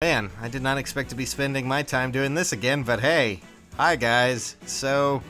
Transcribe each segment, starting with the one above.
Man, I did not expect to be spending my time doing this again, but hey. Hi guys. So,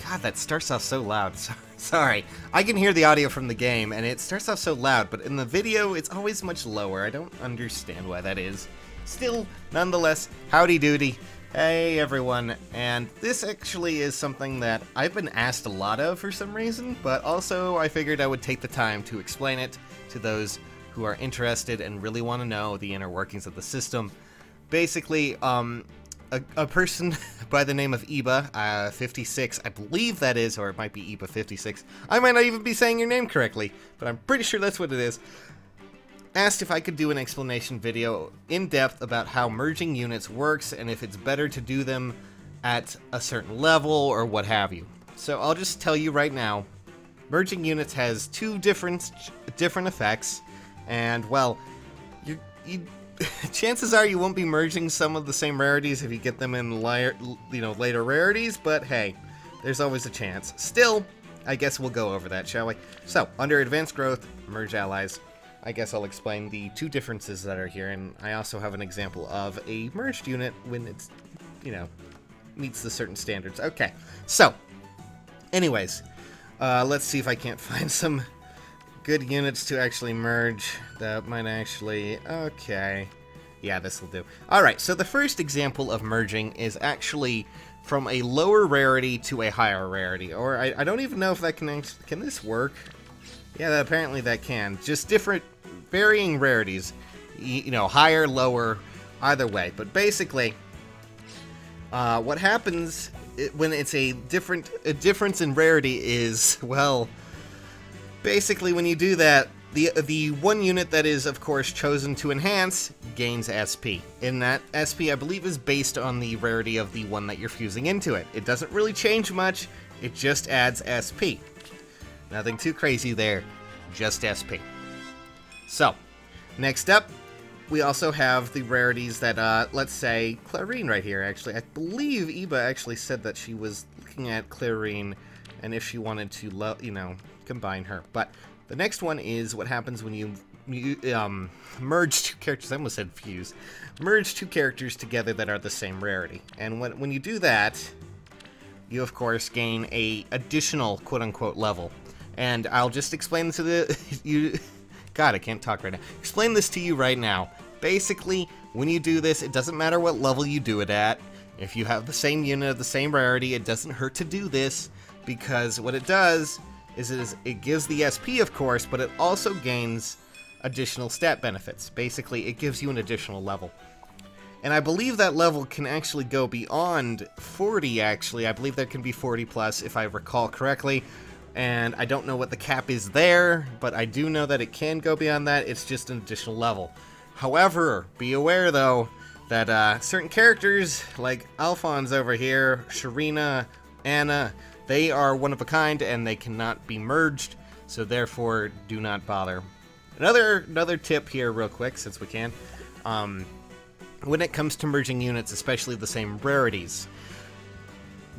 God, that starts off so loud. Sorry. I can hear the audio from the game, and it starts off so loud, but in the video, it's always much lower. I don't understand why that is. Still, nonetheless, howdy doody. Hey everyone, and this actually is something that I've been asked a lot of for some reason, but also I figured I would take the time to explain it to those who are interested and really want to know the inner workings of the system. Basically, a person by the name of Eba56, I believe that is, or it might be Eba56. I might not even be saying your name correctly, but I'm pretty sure that's what it is. Asked if I could do an explanation video in depth about how merging units works and if it's better to do them at a certain level or what have you. So I'll just tell you right now, merging units has two different effects, and well, chances are you won't be merging some of the same rarities if you get them in later rarities, but hey, there's always a chance. Still, I guess we'll go over that, shall we? So, under advanced growth, merge allies. I guess I'll explain the two differences that are here, and I also have an example of a merged unit when it's, meets the certain standards. Okay, so, anyways, let's see if I can't find some good units to actually merge that might actually... Okay. Yeah, this will do. Alright, so the first example of merging is actually from a lower rarity to a higher rarity. Or, I don't even know if that can this work? Yeah, apparently that can. Just different, varying rarities. Higher, lower, either way. But basically, what happens when it's a difference in rarity is, well... Basically, when you do that, the one unit that is, of course, chosen to enhance gains SP. And that SP, I believe, is based on the rarity of the one that you're fusing into it. It doesn't really change much, it just adds SP. Nothing too crazy there, just SP. So, next up, we also have the rarities that, let's say, Clarine right here, actually. I believe Eba actually said that she was looking at Clarine, and if she wanted to, combine her. But the next one is what happens when you merge two characters. I almost said fuse. Merge two characters together that are the same rarity. And when you do that, you of course gain a additional quote-unquote level. And I'll just explain this to God, I can't talk right now. Explain this to you right now. Basically, when you do this, it doesn't matter what level you do it at. If you have the same unit of the same rarity, it doesn't hurt to do this, because what it does is it gives the SP, of course, but it also gains additional stat benefits. Basically, it gives you an additional level. And I believe that level can actually go beyond 40, actually. I believe there can be 40 plus, if I recall correctly. And I don't know what the cap is there, but I do know that it can go beyond that. It's just an additional level. However, be aware, though, that certain characters, like Alphonse over here, Sharina, Anna... They are one of a kind, and they cannot be merged, so therefore, do not bother. Another tip here, real quick, since we can. When it comes to merging units, especially the same rarities,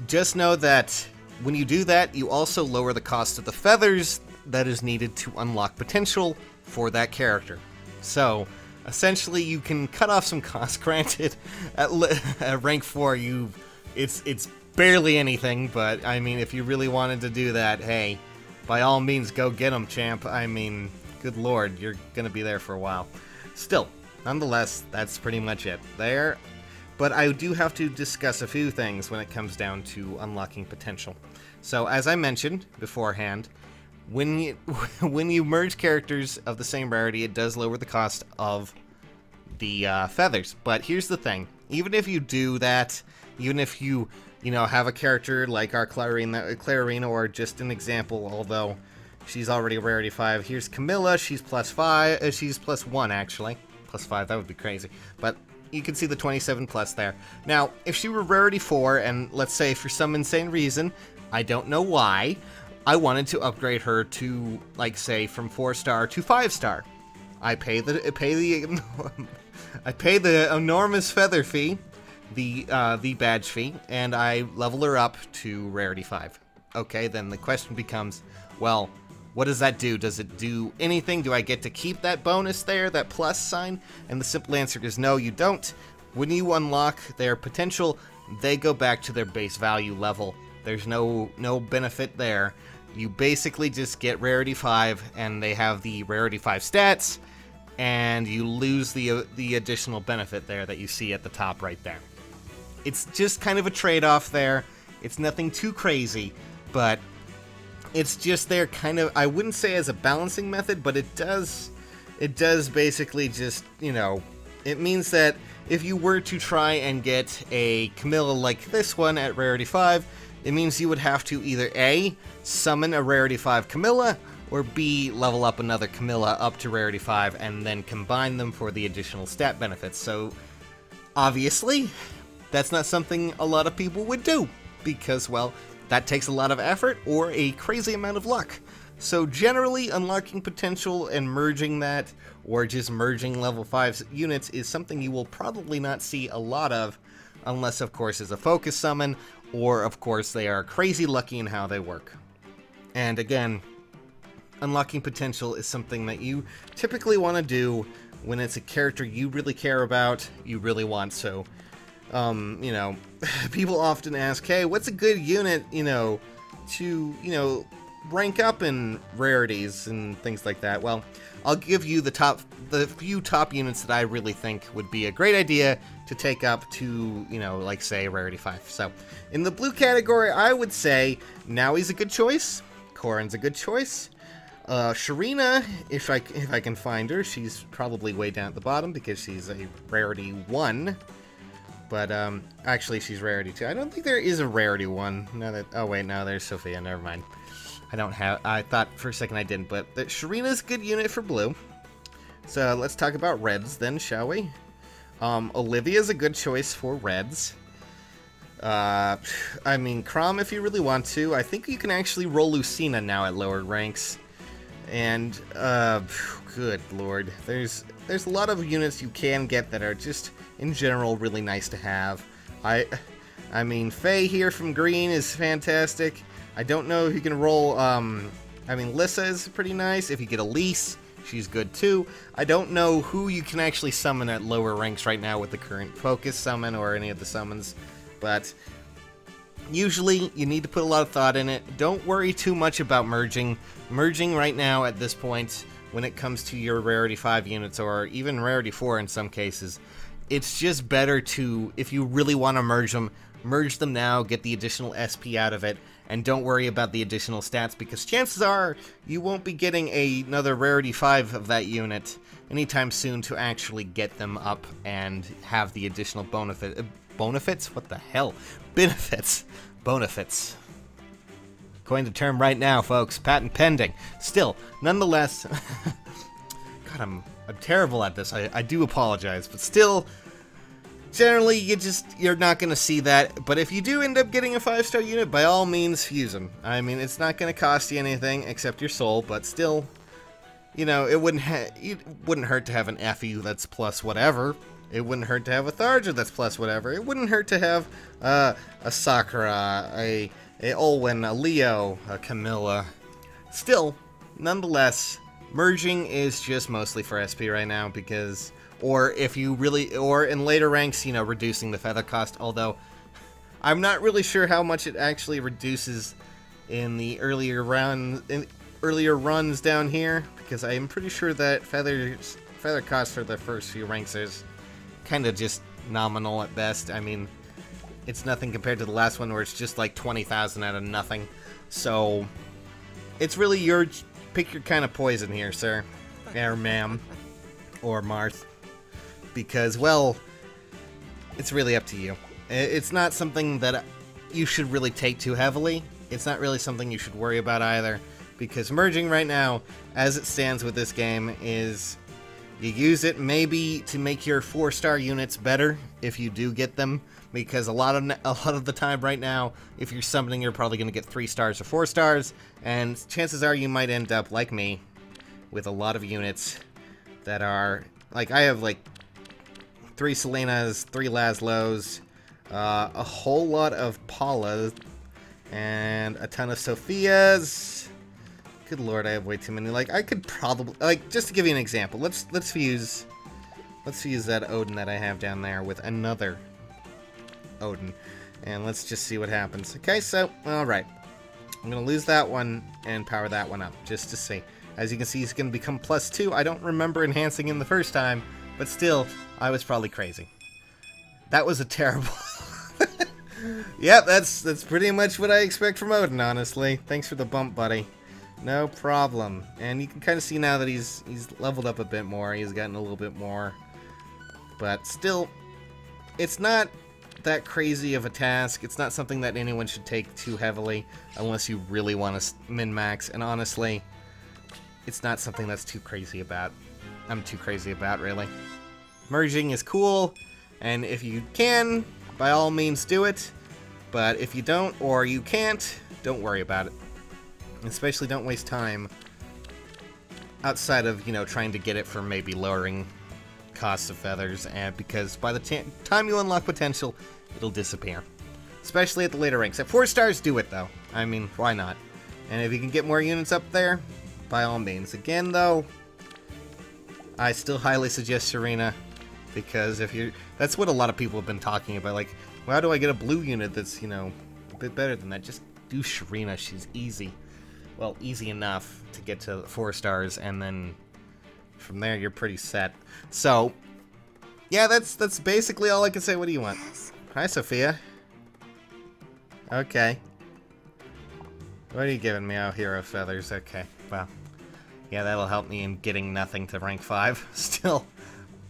just know that when you do that, you also lower the cost of the feathers that is needed to unlock potential for that character. So, essentially, you can cut off some costs. Granted, at rank 4, it's barely anything, but, I mean, if you really wanted to do that, hey, by all means, go get them, champ. I mean, good lord, you're gonna be there for a while. Still, nonetheless, that's pretty much it there. But I do have to discuss a few things when it comes down to unlocking potential. So, as I mentioned beforehand, when you merge characters of the same rarity, it does lower the cost of the feathers. But here's the thing, even if you do that, even if you have a character like our Clarine, or just an example, although she's already a rarity 5. Here's Camilla, she's +5, she's +1 actually. +5, that would be crazy. But you can see the 27 plus there. Now, if she were rarity 4, and let's say for some insane reason, I don't know why, I wanted to upgrade her to, like, say, from 4-star to 5-star. I pay the enormous feather fee, the badge fee, and I level her up to rarity 5. Okay, then the question becomes, well, What does that do? Does it do anything? Do I get to keep that bonus there, that plus sign? And the simple answer is no, you don't. When you unlock their potential, they go back to their base value level. There's no benefit there. You basically just get Rarity 5, and they have the Rarity 5 stats, and you lose the additional benefit there that you see at the top right there. It's just kind of a trade-off there. It's nothing too crazy, but it's just there kind of, I wouldn't say as a balancing method, but it does basically just, you know, it means that if you were to try and get a Camilla like this one at Rarity 5, it means you would have to either A, summon a Rarity 5 Camilla, or B, level up another Camilla up to Rarity 5 and then combine them for the additional stat benefits. So, obviously, that's not something a lot of people would do, because, well, that takes a lot of effort or a crazy amount of luck. So generally, unlocking potential and merging that, or just merging level 5 units, is something you will probably not see a lot of, unless, of course, it's a focus summon, or, of course, they are crazy lucky in how they work. And again, unlocking potential is something that you typically want to do when it's a character you really care about, you really want. So, you know, people often ask, hey, what's a good unit, you know, to, you know, rank up in rarities and things like that? Well, I'll give you the few top units that I really think would be a great idea to take up to, you know, like, say, Rarity 5. So, in the blue category, I would say Naoi's a good choice, Corrin's a good choice, Sharina, if I can find her, she's probably way down at the bottom because she's a Rarity 1, but, actually, she's Rarity 2. I don't think there is a Rarity 1, oh wait, no, there's Sophia, never mind. I thought for a second I didn't, but Sharina's a good unit for blue. So let's talk about reds then, shall we? Olivia's a good choice for reds. I mean, Chrom if you really want to. I think you can actually roll Lucina now at lower ranks. And, good lord. There's a lot of units you can get that are just, in general, really nice to have. I mean, Faye here from green is fantastic. I don't know if you can roll, I mean, Lissa is pretty nice. If you get Elise, she's good too. I don't know who you can actually summon at lower ranks right now with the current focus summon or any of the summons, but usually you need to put a lot of thought in it. Don't worry too much about merging. Merging right now at this point, when it comes to your Rarity 5 units, or even Rarity 4 in some cases, it's just better to, if you really want to merge them now, get the additional SP out of it, and don't worry about the additional stats, because chances are you won't be getting another Rarity 5 of that unit anytime soon to actually get them up and have the additional benefits? What the hell? Benefits. Bonefits. Coined the term right now, folks. Patent pending. Still, nonetheless, God, I'm terrible at this. I do apologize, but still, generally, you're not going to see that, but if you do end up getting a 5-star unit, by all means, use them. I mean, it's not going to cost you anything except your soul, but still, you know, it wouldn't hurt to have an Effie that's plus whatever. It wouldn't hurt to have a Tharja that's plus whatever. It wouldn't hurt to have a Sakura, a Olwen, a Leo, a Camilla. Still, nonetheless, merging is just mostly for SP right now, because... Or if you really, or in later ranks, you know, reducing the feather cost, although I'm not really sure how much it actually reduces in the earlier runs down here, because I am pretty sure that feather cost for the first few ranks is kind of just nominal at best. I mean, it's nothing compared to the last one where it's just like 20,000 out of nothing. So, it's really pick your kind of poison here, sir. Or ma'am. Or Marth. Because, well, it's really up to you. It's not something that you should really take too heavily. It's not really something you should worry about either, because merging right now, as it stands with this game, is you use it maybe to make your 4-star units better if you do get them, because a lot of the time right now, if you're summoning, you're probably going to get 3 stars or 4 stars, and chances are you might end up, like me, with a lot of units that are, like, I have, like, 3 Selenas, 3 Laszlos, a whole lot of Paulas, and a ton of Sophias, Good lord, I have way too many. Like, I could probably... Like, just to give you an example, let's fuse that Odin that I have down there with another Odin. And let's just see what happens. Okay, so, alright. I'm going to lose that one and power that one up, just to see. As you can see, he's going to become +2. I don't remember enhancing him the first time, but still, I was probably crazy. That was a terrible... Yep, that's pretty much what I expect from Odin, honestly. Thanks for the bump, buddy. No problem. And you can kind of see now that he's leveled up a bit more. He's gotten a little bit more. But still, it's not that crazy of a task. It's not something that anyone should take too heavily unless you really want to min-max. And honestly, it's not something that's too crazy about. I'm too crazy about, really. Merging is cool, and if you can, by all means do it. But if you don't, or you can't, don't worry about it. Especially don't waste time outside of, you know, trying to get it for maybe lowering costs of feathers, and because by the time you unlock potential, it'll disappear. Especially at the later ranks. At 4 stars, do it, though. I mean, why not? And if you can get more units up there, by all means. Again, though, I still highly suggest Serena, because if you're... That's what a lot of people have been talking about, like, well, how do I get a blue unit that's, you know, a bit better than that? Just do Serena, she's easy. Well, easy enough to get to 4 stars, and then from there you're pretty set. So, yeah, that's basically all I can say. What do you want? Hi, Sophia. Okay. What are you giving me? Oh, hero feathers. Okay, well. Yeah, that'll help me in getting nothing to rank 5. Still,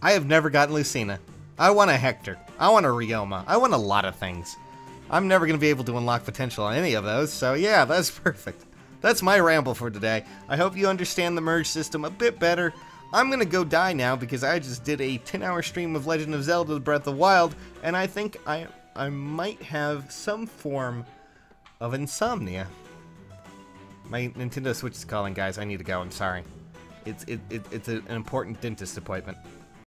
I have never gotten Lucina. I want a Hector. I want a Ryoma. I want a lot of things. I'm never going to be able to unlock potential on any of those, so yeah, that's perfect. That's my ramble for today. I hope you understand the merge system a bit better. I'm going to go die now because I just did a 10-hour stream of Legend of Zelda Breath of the Wild, and I think I might have some form of insomnia. My Nintendo Switch is calling, guys. I need to go. I'm sorry. It's an important dentist appointment.